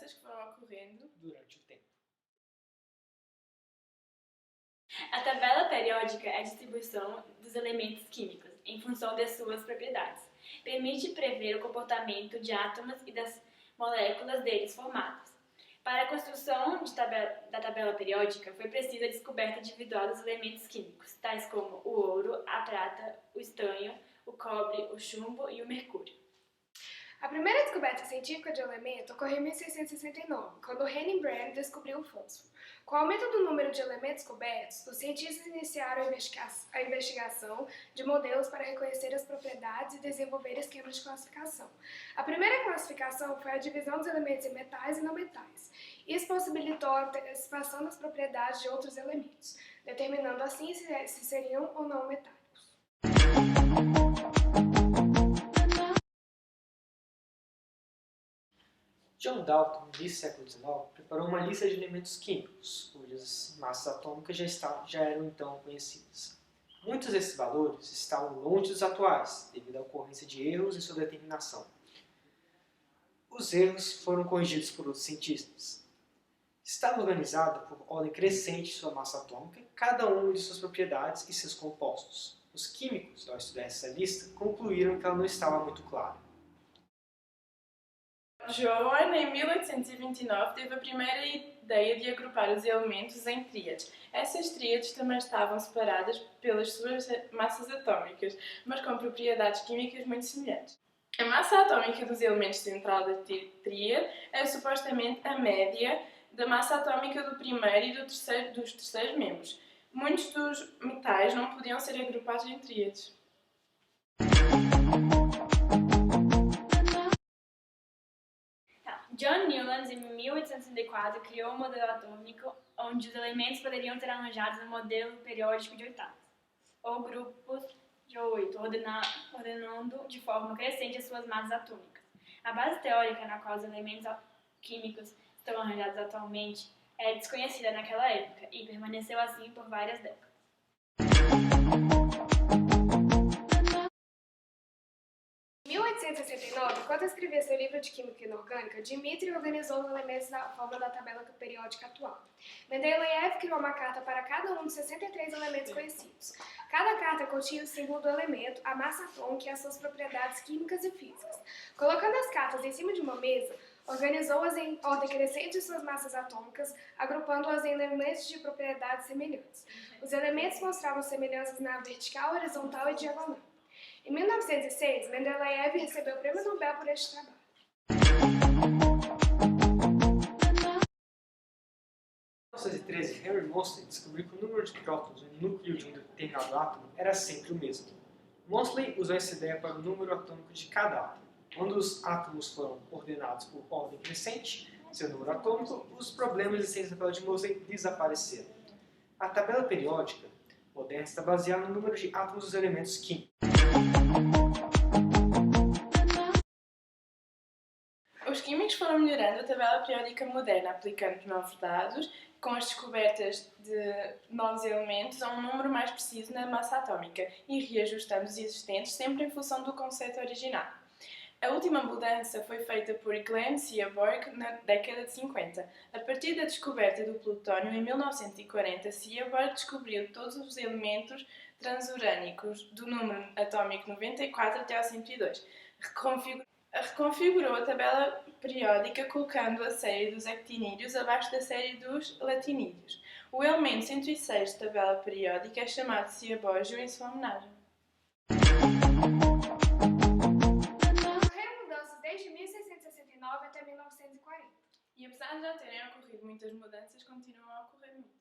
mudanças que foram ocorrendo durante o tempo. A tabela periódica é a distribuição dos elementos químicos em função de suas propriedades. Permite prever o comportamento de átomos e das moléculas deles formados. Para a construção da tabela periódica, foi precisa a descoberta individual dos elementos químicos, tais como o ouro, a prata, o estanho, o cobre, o chumbo e o mercúrio. A primeira descoberta científica de elemento ocorreu em 1669, quando Henry Brand descobriu o fósforo. Com o aumento do número de elementos descobertos, os cientistas iniciaram a investigação de modelos para reconhecer as propriedades e desenvolver esquemas de classificação. A primeira classificação foi a divisão dos elementos em metais e não metais. Isso possibilitou a antecipação das propriedades de outros elementos, determinando assim se seriam ou não metálicos. John Dalton, no início do século XIX, preparou uma lista de elementos químicos, cujas massas atômicas já eram então conhecidas. Muitos desses valores estavam longe dos atuais, devido à ocorrência de erros em sua determinação. Os erros foram corrigidos por outros cientistas. Estava organizado por ordem crescente de sua massa atômica, cada uma de suas propriedades e seus compostos. Os químicos, ao estudar essa lista, concluíram que ela não estava muito clara. Johann, em 1829, teve a primeira ideia de agrupar os elementos em tríades. Essas tríades também estavam separadas pelas suas massas atômicas, mas com propriedades químicas muito semelhantes. A massa atômica dos elementos central da tríade é supostamente a média da massa atômica do primeiro e dos terceiros membros. Muitos dos metais não podiam ser agrupados em tríades. John Newlands, em 1864, criou um modelo atômico onde os elementos poderiam ser arranjados no modelo periódico de oitavas, ou grupos de 8, ordenando de forma crescente as suas massas atômicas. A base teórica na qual os elementos químicos estão arranjados atualmente é desconhecida naquela época e permaneceu assim por várias décadas. Em 1869, enquanto escrevia seu livro de Química Inorgânica, Dmitri organizou os elementos da forma da tabela periódica atual. Mendeleev criou uma carta para cada um dos 63 elementos conhecidos. Cada carta continha o símbolo do elemento, a massa atômica e as suas propriedades químicas e físicas. Colocando as cartas em cima de uma mesa, organizou-as em ordem crescente de suas massas atômicas, agrupando-as em elementos de propriedades semelhantes. Os elementos mostravam semelhanças na vertical, horizontal e diagonal. Em 1906, Mendeleev recebeu o Prêmio Nobel por este trabalho. Em 1913, Henry Moseley descobriu que o número de prótons no núcleo de um determinado átomo era sempre o mesmo. Moseley usou essa ideia para o número atômico de cada átomo. Quando os átomos foram ordenados por ordem crescente, seu número atômico, os problemas existentes na tabela de Moseley desapareceram. A tabela periódica moderna está baseada no número de átomos dos elementos químicos. Os químicos foram melhorando a tabela periódica moderna, aplicando novos dados, com as descobertas de novos elementos a um número mais preciso na massa atômica e reajustando os existentes sempre em função do conceito original. A última mudança foi feita por Glenn Seaborg na década de 50. A partir da descoberta do plutónio em 1940, Seaborg descobriu todos os elementos transurânicos do número atômico 94 até ao 102. Reconfigurou a tabela periódica colocando a série dos actinídeos abaixo da série dos latinídeos. O elemento 106 da tabela periódica é chamado de Seaborgio em sua homenagem. Ocorreram mudanças desde 1669 até 1940. E apesar de já terem ocorrido muitas mudanças, continuam a ocorrer muitas.